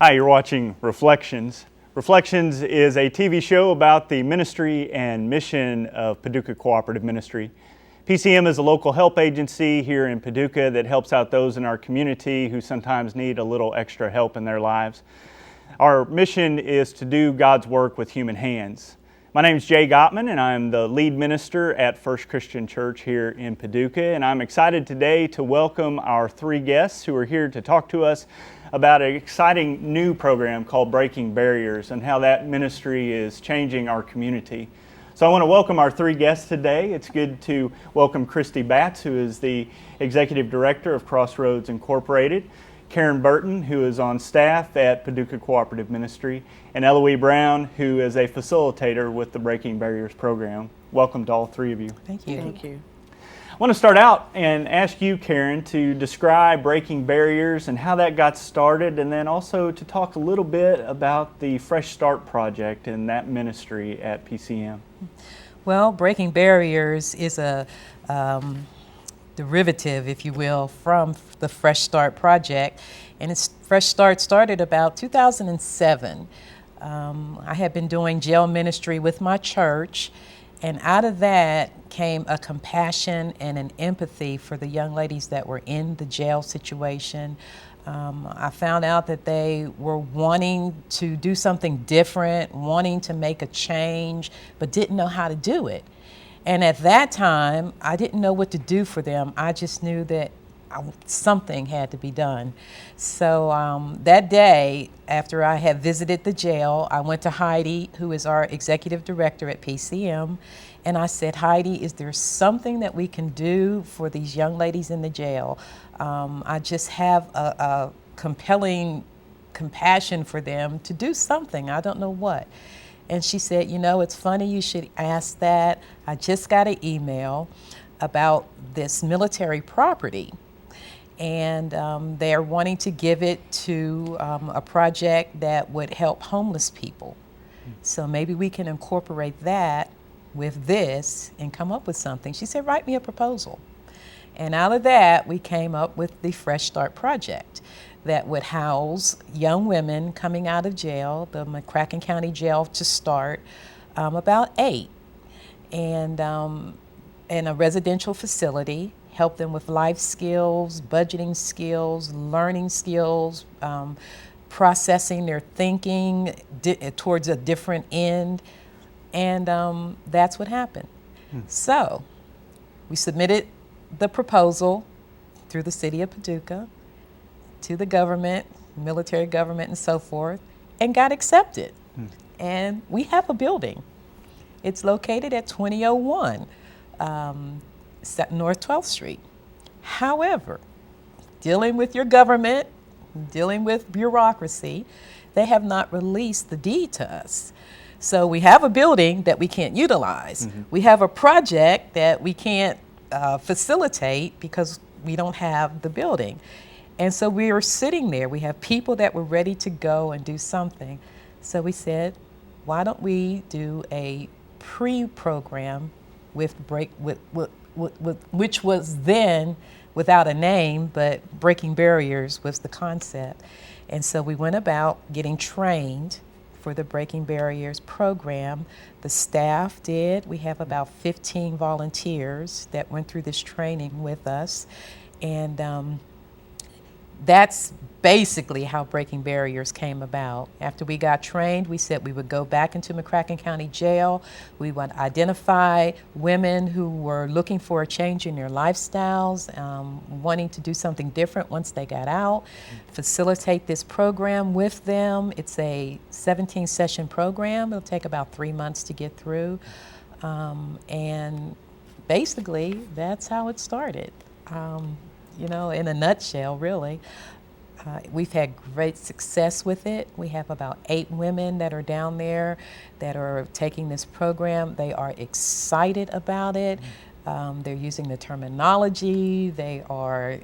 Hi, you're watching Reflections. Reflections is a TV show about the ministry and mission of Paducah Cooperative Ministry. PCM is a local help agency here in Paducah that helps out those in our community who sometimes need a little extra help in their lives. Our mission is to do God's work with human hands. My name is Gottman, and I'm the lead minister at First Christian Church here in Paducah, and I'm excited today to welcome our three guests who are here to talk to us about an exciting new program called Breaking Barriers and how that ministry is changing our community. So I want to welcome our three guests today. It's good to welcome Christy Batts, who is the Executive Director of Crossroads Incorporated, Karen Burton, who is on staff at Paducah Cooperative Ministry, and Eloise Brown, who is a facilitator with the Breaking Barriers program. Welcome to all three of you. Thank you. Thank you. I want to start out and ask you, Karen, to describe Breaking Barriers and how that got started, and then also to talk a little bit about the Fresh Start Project and that ministry at PCM. Well, Breaking Barriers is a derivative, if you will, from the Fresh Start Project, and its Fresh Start started about 2007. I had been doing jail ministry with my church, and out of that came a compassion and an empathy for the young ladies that were in the jail situation. I found out that they were wanting to do something different, wanting to make a change, but didn't know how to do it. And at that time, I didn't know what to do for them. I just knew that something had to be done. So that day, after I had visited the jail, I went to Heidi, who is our executive director at PCM, and I said, Heidi, is there something that we can do for these young ladies in the jail? I just have a compelling compassion for them to do something. I don't know what. And she said, you know, it's funny you should ask that. I just got an email about this military property, and they're wanting to give it to a project that would help homeless people. So maybe we can incorporate that with this and come up with something. She said, write me a proposal. And out of that, we came up with the Fresh Start Project that would house young women coming out of jail, the McCracken County Jail to start, about 8, and in a residential facility, help them with life skills, budgeting skills, learning skills, processing their thinking towards a different end, and that's what happened. So we submitted the proposal through the city of Paducah to the government, military government and so forth, and got accepted. And we have a building. It's located at 2001 North 12th Street. However, dealing with your government, dealing with bureaucracy, they have not released the deed to us. So we have a building that we can't utilize. We have a project that we can't facilitate because we don't have the building. And so we were sitting there. We have people that were ready to go and do something. So we said, why don't we do a pre-program with which was then without a name, but Breaking Barriers was the concept. And so we went about getting trained for the Breaking Barriers program. The staff did. We have about 15 volunteers that went through this training with us. And that's basically how Breaking Barriers came about. After we got trained, we said we would go back into McCracken County Jail. We would identify women who were looking for a change in their lifestyles, wanting to do something different once they got out, facilitate this program with them. It's a 17-session program. It'll take about 3 months to get through. And basically, that's how it started. You know, in a nutshell, really. We've had great success with it. We have about 8 women that are down there that are taking this program. They are excited about it. They're using the terminology. They are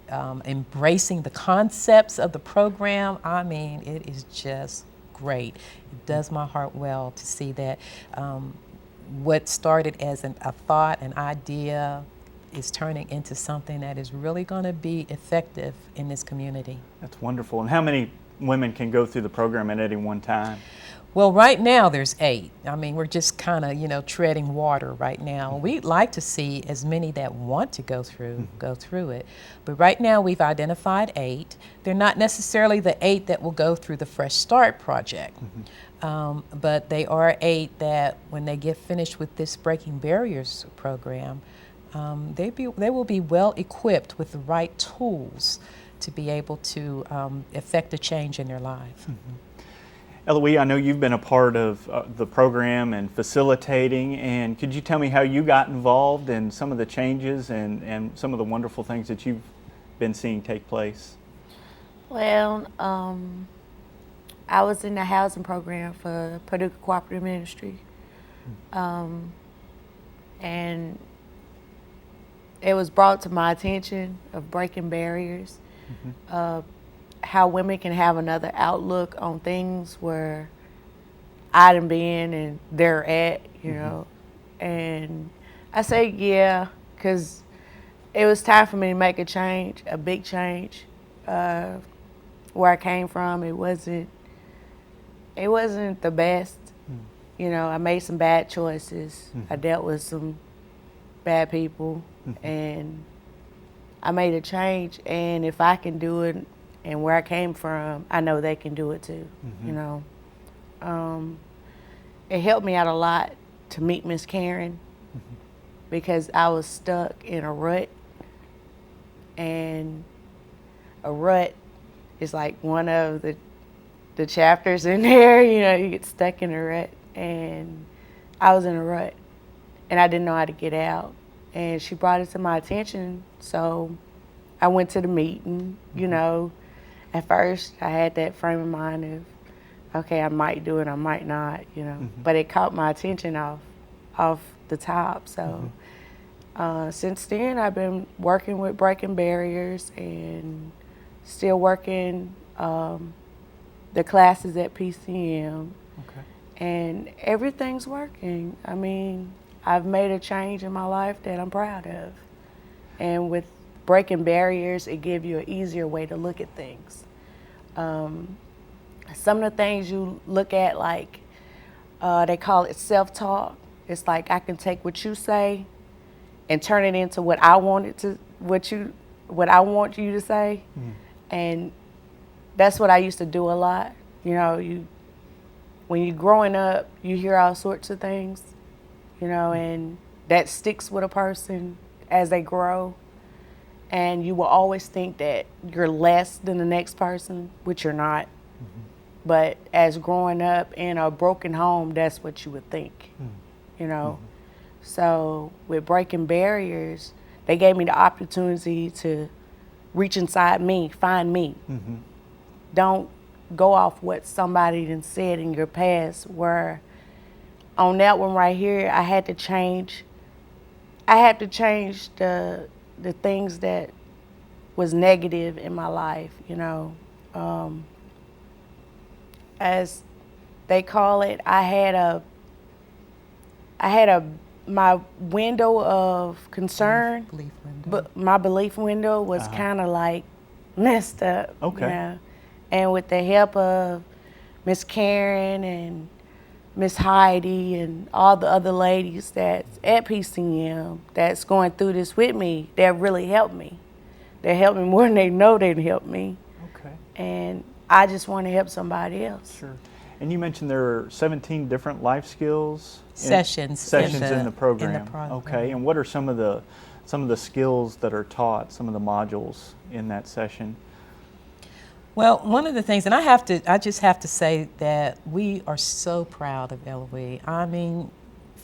embracing the concepts of the program. I mean, it is just great. It does my heart well to see that what started as a thought, an idea, is turning into something that is really going to be effective in this community. That's wonderful. And how many women can go through the program at any one time? Well, right now there's 8. I mean, we're just kind of, treading water right now. We'd like to see as many that want to go through it. But right now we've identified 8. They're not necessarily the 8 that will go through the Fresh Start project. But they are 8 that when they get finished with this Breaking Barriers program, they will be well equipped with the right tools to be able to effect a change in their life. Eloise, I know you've been a part of the program and facilitating, and could you tell me how you got involved in some of the changes and some of the wonderful things that you've been seeing take place? Well, I was in the housing program for Paducah Cooperative Ministry, and it was brought to my attention of breaking barriers, how women can have another outlook on things where I done been and they're at, you know. And I say yeah, because it was time for me to make a change, a big change. Where I came from, it wasn't the best. You know, I made some bad choices. I dealt with some bad people, and I made a change. And if I can do it, and where I came from, I know they can do it too. You know, it helped me out a lot to meet Miss Karen, because I was stuck in a rut, and a rut is like one of the chapters in there. You know, you get stuck in a rut, and I was in a rut, and I didn't know how to get out. And she brought it to my attention, so I went to the meeting. You know, at first I had that frame of mind of, okay, I might do it, I might not. You know, but it caught my attention off the top. So since then, I've been working with Breaking Barriers and still working the classes at PCM. And everything's working. I mean, I've made a change in my life that I'm proud of. And with Breaking Barriers, it gives you an easier way to look at things. Some of the things you look at, like they call it self-talk. It's like I can take what you say and turn it into what I want you to say. And that's what I used to do a lot. You know, when you're growing up, you hear all sorts of things, you know, and that sticks with a person as they grow. And you will always think that you're less than the next person, which you're not. But as growing up in a broken home, that's what you would think, you know. So with Breaking Barriers, they gave me the opportunity to reach inside me, find me. Don't go off what somebody done said in your past, where on that one right here, I had to change the things that was negative in my life, you know. As they call it, I had my window of concern, Belief window. but my belief window was kind of like messed up. Okay. You know? And with the help of Miss Karen and Miss Heidi and all the other ladies that's at PCM that's going through this with me, that really helped me. They helped me more than they know they'd help me. Okay. And I just want to help somebody else. Sure. And you mentioned there are 17 different life skills Sessions in the program. program. Okay. And what are some of the skills that are taught, some of the modules in that session? Well, one of the things, and I just have to say that we are so proud of Eloise. I mean,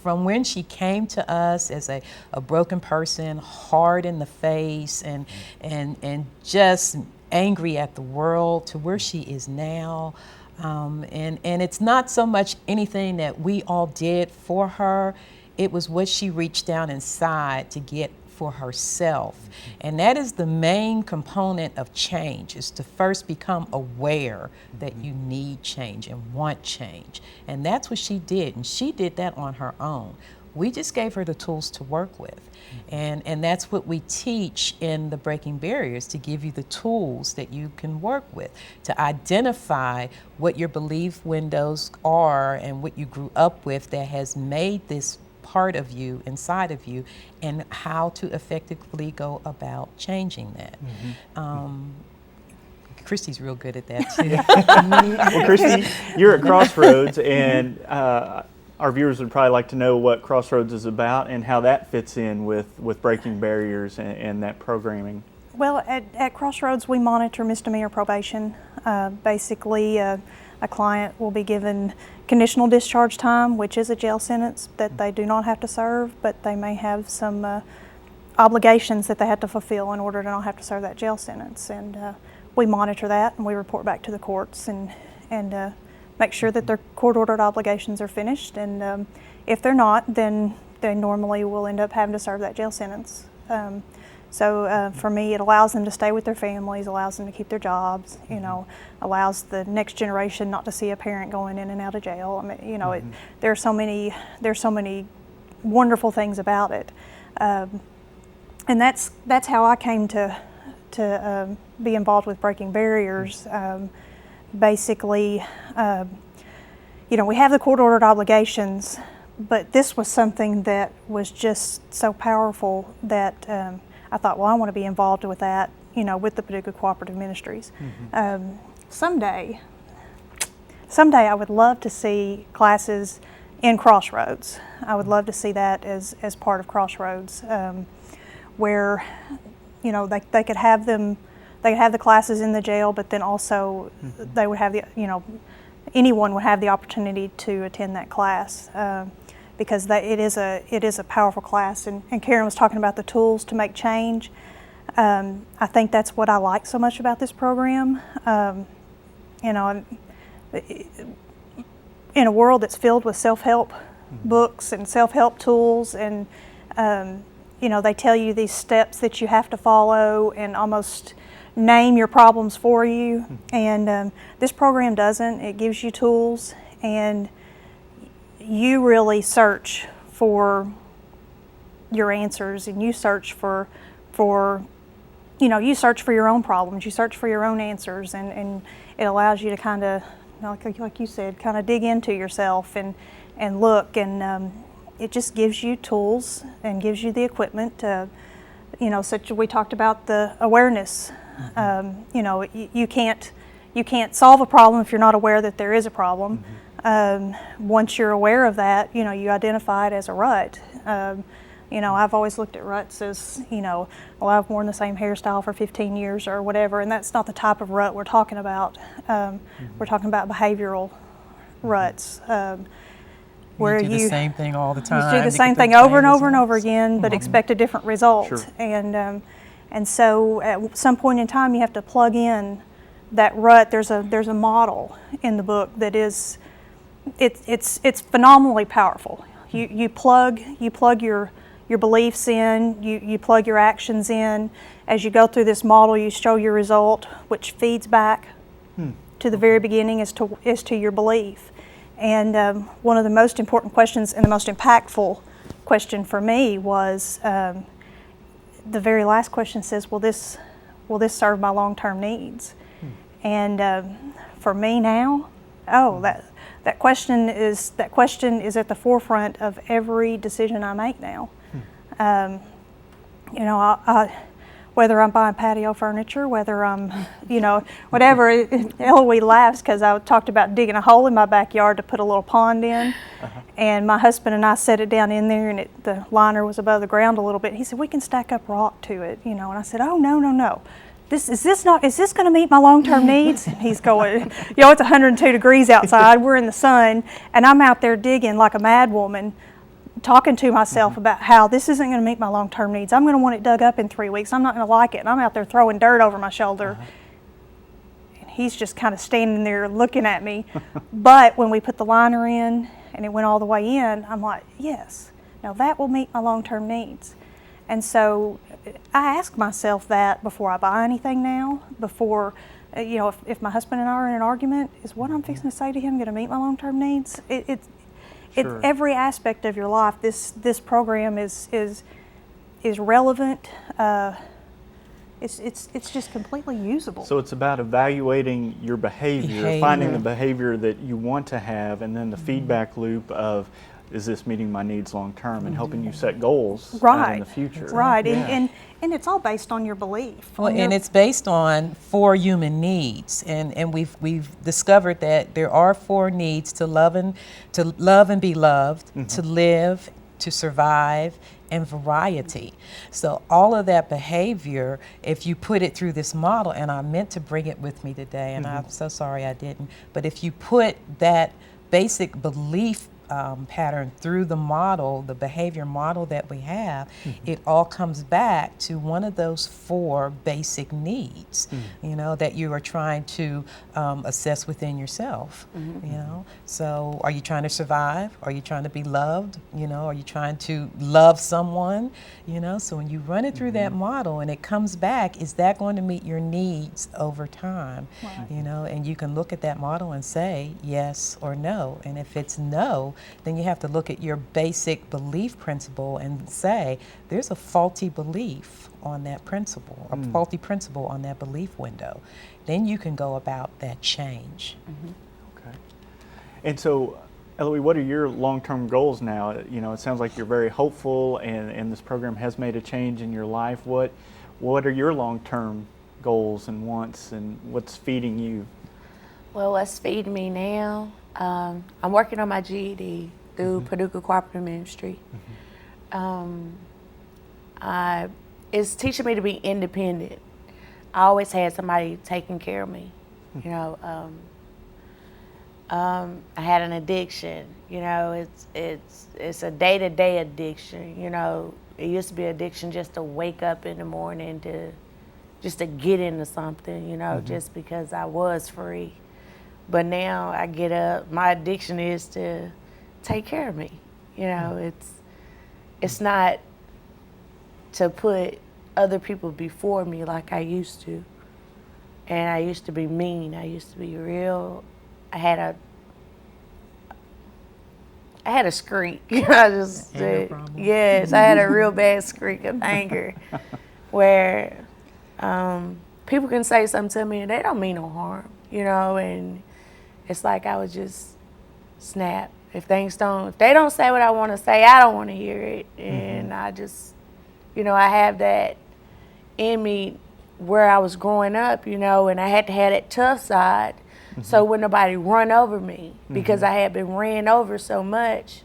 from when she came to us as a broken person, hard in the face, and just angry at the world, to where she is now. And it's not so much anything that we all did for her. It was what she reached down inside to get for herself. And that is the main component of change, is to first become aware that you need change and want change. And that's what she did. And she did that on her own. We just gave her the tools to work with. And that's what we teach in the Breaking Barriers, to give you the tools that you can work with, to identify what your belief windows are and what you grew up with that has made this part of you, inside of you, and how to effectively go about changing that. Christy's real good at that too. Well, Christy, you're at Crossroads, and our viewers would probably like to know what Crossroads is about and how that fits in with Breaking Barriers and that programming. Well, at Crossroads, we monitor misdemeanor probation. Basically, a client will be given conditional discharge time, which is a jail sentence that they do not have to serve, but they may have some obligations that they have to fulfill in order to not have to serve that jail sentence. And we monitor that, and we report back to the courts and make sure that their court-ordered obligations are finished. And if they're not, then they normally will end up having to serve that jail sentence. So for me, it allows them to stay with their families, allows them to keep their jobs, you know, allows the next generation not to see a parent going in and out of jail. I mean, you know, there's so many wonderful things about it. And that's how I came to be involved with Breaking Barriers. Basically, you know, we have the court-ordered obligations, but this was something that was just so powerful that I thought, well, I want to be involved with that, you know, with the Paducah Cooperative Ministries. Someday I would love to see classes in Crossroads. I would love to see that as part of Crossroads, where, you know, they could have them. They could have the classes in the jail, but then also they would have anyone would have the opportunity to attend that class, because it is a powerful class. And Karen was talking about the tools to make change. I think that's what I like so much about this program. You know, in a world that's filled with self-help books and self-help tools, and you know, they tell you these steps that you have to follow and almost name your problems for you, and this program doesn't. It gives you tools, and you really search for your answers, and you search for you know, you search for your own problems, you search for your own answers, and it allows you to kind of, like you said, kind of dig into yourself and look, and it just gives you tools and gives you the equipment to, you know, such we talked about the awareness. You know, you can't solve a problem if you're not aware that there is a problem. Once you're aware of that, you know, you identify it as a rut. You know, I've always looked at ruts as, you know, well, I've worn the same hairstyle for 15 years or whatever, and that's not the type of rut we're talking about. We're talking about behavioral ruts. Where you do the same thing all the time. You do the same thing over and over and over again, but expect a different result. Sure. And so at some point in time, you have to plug in that rut. There's a model in the book that is, it's phenomenally powerful. You plug your beliefs in, you plug your actions in. As you go through this model, you show your result, which feeds back to the very beginning as to your belief. And one of the most important questions and the most impactful question for me was, the very last question says, will this serve my long-term needs? And for me now, that question is at the forefront of every decision I make now. You know, whether I'm buying patio furniture, whether I'm, you know, whatever. Eloise laughs because I talked about digging a hole in my backyard to put a little pond in. And my husband and I set it down in there, and the liner was above the ground a little bit. He said, we can stack up rock to it, you know. And I said, oh, no. Is this going to meet my long-term needs? And he's going, you know, it's 102 degrees outside. We're in the sun, and I'm out there digging like a mad woman, talking to myself about how this isn't going to meet my long-term needs. I'm going to want it dug up in 3 weeks. I'm not going to like it. And I'm out there throwing dirt over my shoulder. And he's just kind of standing there looking at me. But when we put the liner in and it went all the way in, I'm like, yes, now that will meet my long-term needs. And so I ask myself that before I buy anything now, before, you know, if my husband and I are in an argument, is what I'm fixing to say to him going to meet my long-term needs? Sure. every aspect of your life. This program is relevant. It's just completely usable. So it's about evaluating your behavior, finding the behavior that you want to have, and then the feedback loop of, is this meeting my needs long term, and helping you set goals in the future. Right, Yeah. and it's all based on your belief. Well, and it's based on 4 human needs, and we've discovered that there are 4 needs: to love and be loved, to live, to survive, and variety. So all of that behavior, if you put it through this model, and I meant to bring it with me today, and I'm so sorry I didn't, but if you put that basic belief pattern through the model, the behavior model that we have, it all comes back to one of those 4 basic needs, you know, that you are trying to assess within yourself, you know. So are you trying to survive? Are you trying to be loved? You know, are you trying to love someone? You know, so when you run it through that model and it comes back, is that going to meet your needs over time? Right. You know, and you can look at that model and say yes or no. And if it's no, then you have to look at your basic belief principle and say, there's a faulty belief on that principle, a faulty principle on that belief window. Then you can go about that change. Okay. And so, Eloise, what are your long-term goals now? You know, it sounds like you're very hopeful, and this program has made a change in your life. What are your long-term goals and wants, and what's feeding you? Well, what's feeding me now? I'm working on my GED through Paducah Cooperative Ministry. It's teaching me to be independent. I always had somebody taking care of me. You know, I had an addiction. You know, it's a day-to-day addiction. You know, it used to be addiction just to wake up in the morning just to get into something. You know, just because I was free. But now I get up, my addiction is to take care of me. You know, it's not to put other people before me like I used to. And I used to be mean, I used to be real. I had a skreak. I just yes, I had a real bad skreak of anger where people can say something to me and they don't mean no harm, you know, and it's like I would just snap. If they don't say what I want to say, I don't want to hear it. And I just, you know, I have that in me where I was growing up, you know, and I had to have that tough side. So when nobody run over me, because I had been ran over so much,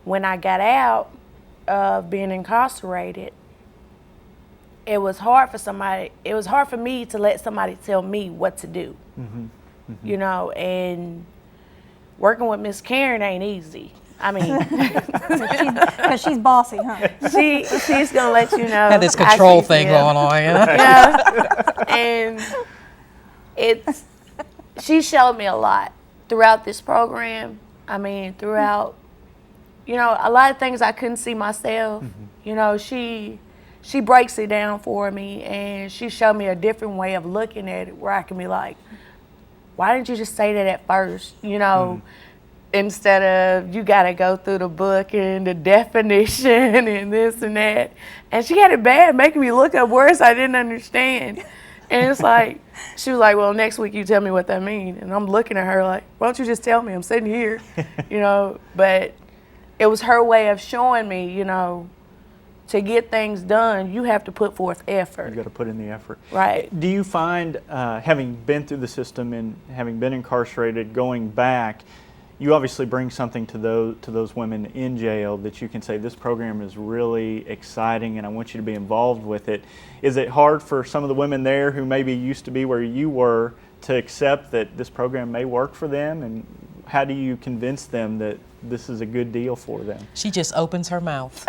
when I got out of being incarcerated, it was hard for me to let somebody tell me what to do. You know, and working with Miss Karen ain't easy. I mean, Because she's bossy, huh? she's gonna let you know. Had this control thing going on, you know? And she showed me a lot throughout this program. I mean, throughout, you know, a lot of things I couldn't see myself. You know, she breaks it down for me, and she showed me a different way of looking at it where I can be like, why didn't you just say that at first, you know, instead of you got to go through the book and the definition and this and that. And she had it bad, making me look up words I didn't understand. And it's like, she was like, well, next week you tell me what that means. And I'm looking at her like, why don't you just tell me? I'm sitting here, you know. But it was her way of showing me, you know, to get things done, you have to put forth effort. You got to put in the effort. Right. Do you find, having been through the system and having been incarcerated, going back, you obviously bring something to those women in jail that you can say, this program is really exciting and I want you to be involved with it. Is it hard for some of the women there who maybe used to be where you were to accept that this program may work for them? And how do you convince them that this is a good deal for them? She just opens her mouth.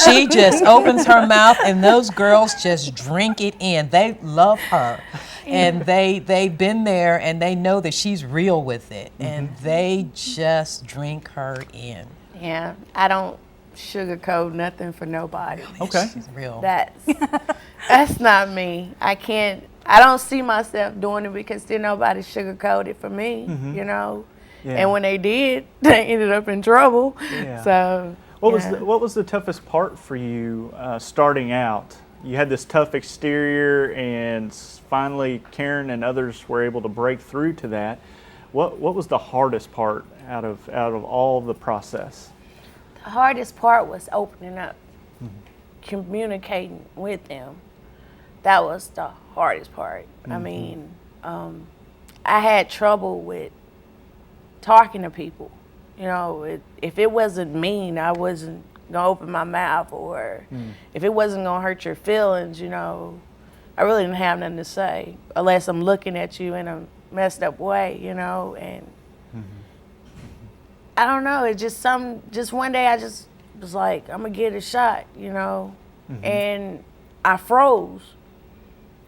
She just opens her mouth, and those girls just drink it in. They love her, and they've been there, and they know that she's real with it, and they just drink her in. Yeah, I don't sugarcoat nothing for nobody. Okay. She's real. That's not me. I don't see myself doing it because still nobody sugarcoat it for me, you know. Yeah. And when they did, they ended up in trouble. Yeah. So What was the toughest part for you starting out? You had this tough exterior, and finally Karen and others were able to break through to that. What was the hardest part out of all the process? the hardest part was opening up, communicating with them. That was the hardest part. I mean, I had trouble with talking to people. You know, if it wasn't mean, I wasn't gonna open my mouth, or if it wasn't gonna hurt your feelings, you know, I really didn't have nothing to say unless I'm looking at you in a messed up way, you know. And I don't know, it just one day I just was like, I'm gonna get a shot, you know. And I froze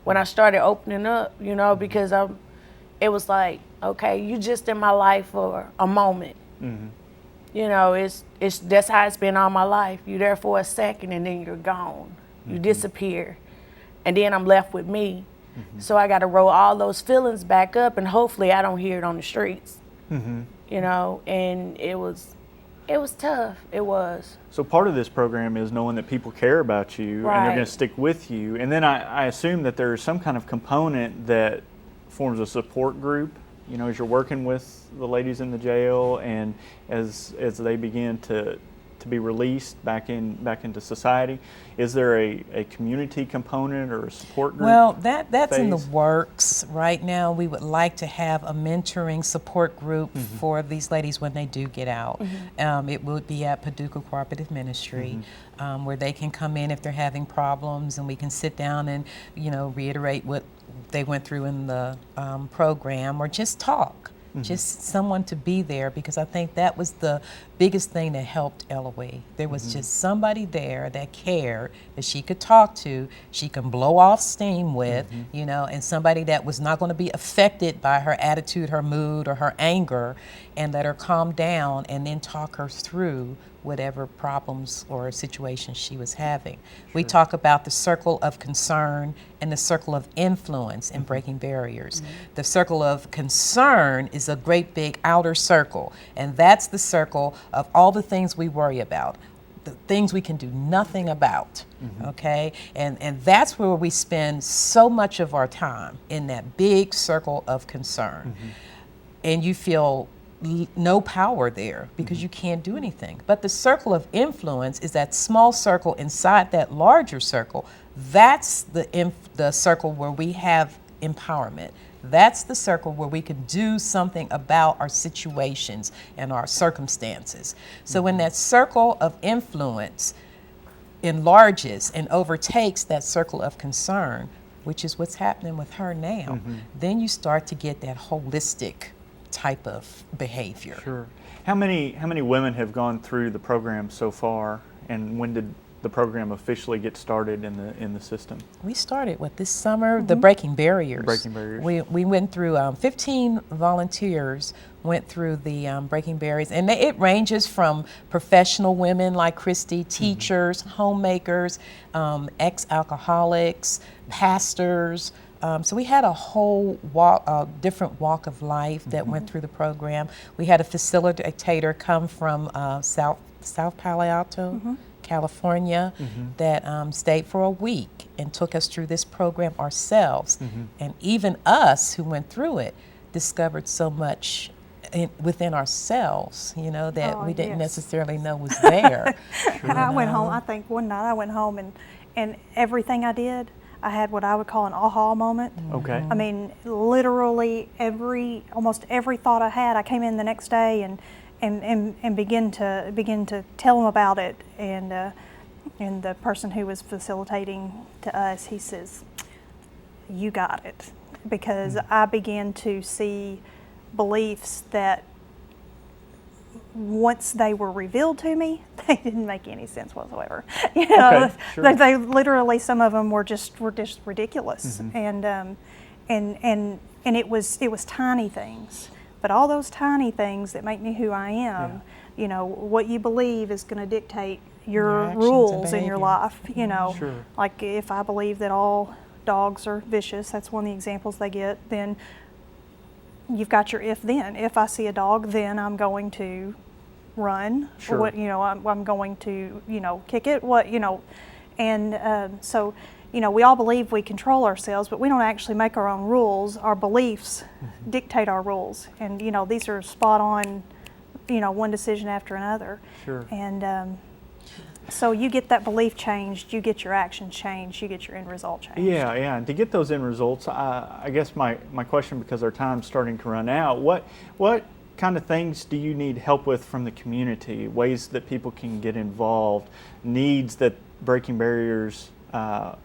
when I started opening up, you know, because it was like, okay, you just in my life for a moment. You know, it's that's how it's been all my life. You're there for a second and then you're gone. You disappear. And then I'm left with me. So I got to roll all those feelings back up, and hopefully I don't hear it on the streets. You know, and it was tough. It was. So part of this program is knowing that people care about you and they're Right. going to stick with you. And then I assume that there's some kind of component that forms a support group, you know, as you're working with the ladies in the jail and as they begin to be released back into society. Is there a community component or a support group? Well, that's in the phase? works right now. We would like to have a mentoring support group for these ladies when they do get out. It would be at Paducah Cooperative Ministry, where they can come in if they're having problems, and we can sit down and, you know, reiterate what they went through in the program, or just talk. Just someone to be there, because I think that was the biggest thing that helped Eloise. There was just somebody there that cared, that she could talk to, she can blow off steam with, you know, and somebody that was not going to be affected by her attitude, her mood, or her anger, and let her calm down and then talk her through whatever problems or situations she was having. We talk about the circle of concern and the circle of influence in breaking barriers. The circle of concern is a great big outer circle, and that's the circle of all the things we worry about, the things we can do nothing about, okay? And that's where we spend so much of our time, in that big circle of concern. And you feel no power there because you can't do anything. But the circle of influence is that small circle inside that larger circle. That's the circle where we have empowerment. That's the circle where we can do something about our situations and our circumstances. So when that circle of influence enlarges and overtakes that circle of concern, which is what's happening with her now, then you start to get that holistic type of behavior. Sure. How many women have gone through the program so far, and when did the program officially get started in the system? We started this summer, the Breaking Barriers. Breaking Barriers. We went through 15 volunteers went through the Breaking Barriers, and it ranges from professional women like Christy, teachers, homemakers, ex-alcoholics, pastors. So we had a whole different walk of life that went through the program. We had a facilitator come from South Palo Alto, California, that stayed for a week and took us through this program ourselves. And even us who went through it discovered so much within ourselves, you know, that we didn't necessarily know was there. I went home, I think one night I went home and everything I did, I had what I would call an aha moment. Okay. I mean, literally almost every thought I had, I came in the next day and begin to tell them about it. And the person who was facilitating to us, he says, "You got it," because I began to see beliefs that once they were revealed to me, they didn't make any sense whatsoever. You know, Okay, sure. they literally, some of them were just ridiculous, and it was tiny things, but all those tiny things that make me who I am. You know, what you believe is going to dictate your actions and rules in your behavior. life. You know, Sure. like if I believe that all dogs are vicious, that's one of the examples they get, then you've got your if then. If I see a dog, then I'm going to run. Sure. Or what, I'm going to, kick it. What, and so, we all believe we control ourselves, but we don't actually make our own rules. Our beliefs dictate our rules, and these are spot on. One decision after another. Sure. And so you get that belief changed, you get your action changed, you get your end result changed. Yeah, and to get those end results, I guess my question, because our time's starting to run out, what kind of things do you need help with from the community? Ways that people can get involved, needs that Breaking Barriers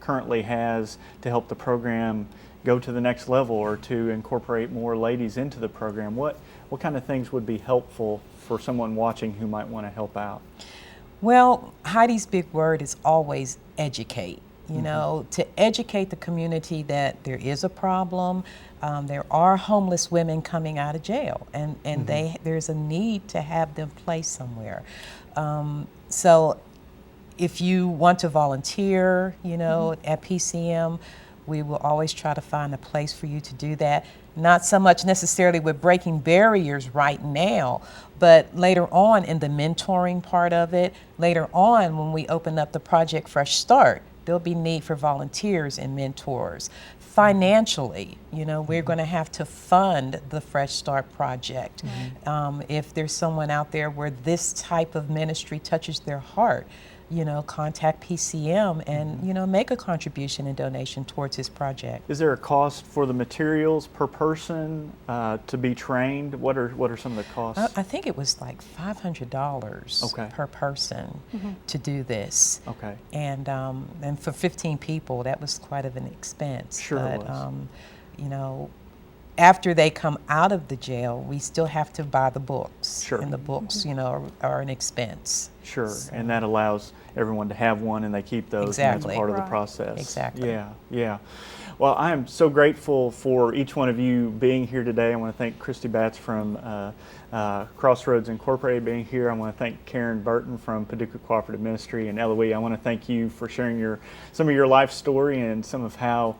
currently has to help the program go to the next level, or to incorporate more ladies into the program? What kind of things would be helpful for someone watching who might want to help out? Well, Heidi's big word is always educate. To educate the community that there is a problem. There are homeless women coming out of jail, and there's a need to have them placed somewhere. So if you want to volunteer, at PCM, we will always try to find a place for you to do that. Not so much necessarily with Breaking Barriers right now, but later on in the mentoring part of it, later on when we open up the Project Fresh Start, there'll be need for volunteers and mentors. Financially, we're going to have to fund the Fresh Start project. If there's someone out there where this type of ministry touches their heart, contact PCM and, make a contribution and donation towards his project. Is there a cost for the materials per person to be trained? What are some of the costs? I think it was like $500 per person to do this. Okay. And for 15 people, that was quite of an expense. Sure but, it was. After they come out of the jail, we still have to buy the books. Sure. And the books, are an expense. Sure, So. and that allows everyone to have one, and they keep those. Exactly. And that's part of the Right. process. Exactly. Yeah. Well, I am so grateful for each one of you being here today. I want to thank Christy Batts from Crossroads Incorporated being here. I want to thank Karen Burton from Paducah Cooperative Ministry, and Eloise, I want to thank you for sharing some of your life story and some of how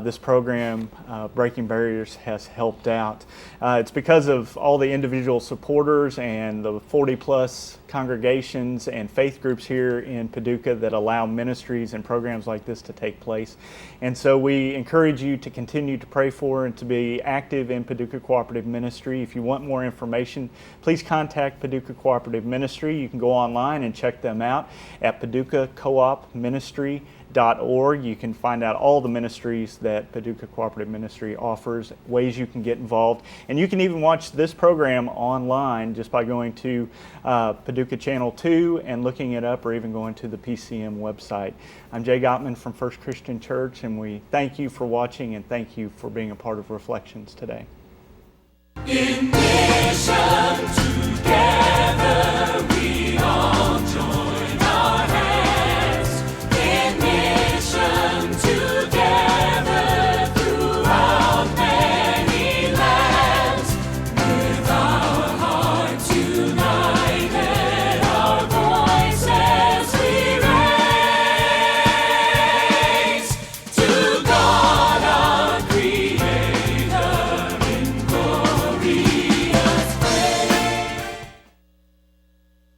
this program, Breaking Barriers, has helped out. It's because of all the individual supporters and the 40-plus congregations and faith groups here in Paducah that allow ministries and programs like this to take place. And so we encourage you to continue to pray for and to be active in Paducah Cooperative Ministry. If you want more information, please contact Paducah Cooperative Ministry. You can go online and check them out at paducahcoopministry.org. You can find out all the ministries that Paducah Cooperative Ministry offers, ways you can get involved, and you can even watch this program online just by going to Paducah Channel 2 and looking it up, or even going to the PCM website. I'm Jay Gottman from First Christian Church, and we thank you for watching and thank you for being a part of Reflections today. In mission.